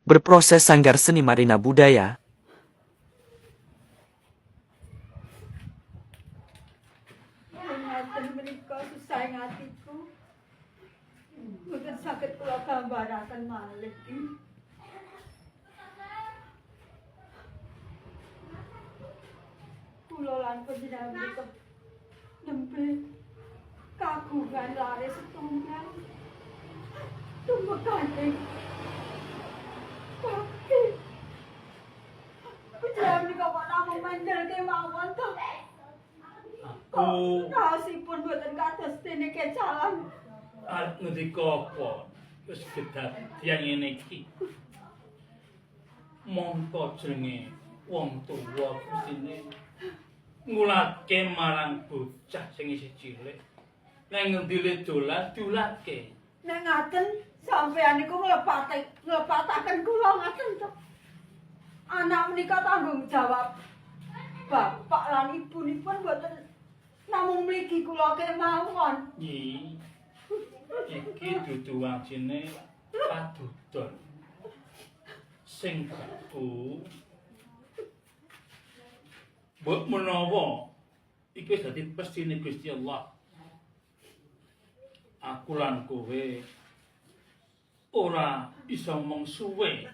berproses Sanggar Seni Marina Budaya. Ingatan menika susah ngatiku. Mboten saged kula gambaraken malih iki. Kula lan panjenengan menika nembe kagungan laris setunggal. Tumekaning Pake. Panjenengan menika kok namung mendelke mawon to. Aku Raosipun boten kados dene kecalan. arep ngendika apa? Wis kedadian ngene iki. Mongko jenenge wong tuwa kudune ngulake marang bocah sing isih cilik. Nang ngendi le dolan diulake. Nek ngaten sampeyan niku nglepataken kula ngaten to. Anak menika tanggung jawab bapak lan ibunipun boten namung mligi kula kemawon. Nyi. Iki dudu wajine padudon. Sing baku mbok menawa iki wis dadi pestine Gusti Allah. Aku lan kowe ora bisa mung suwe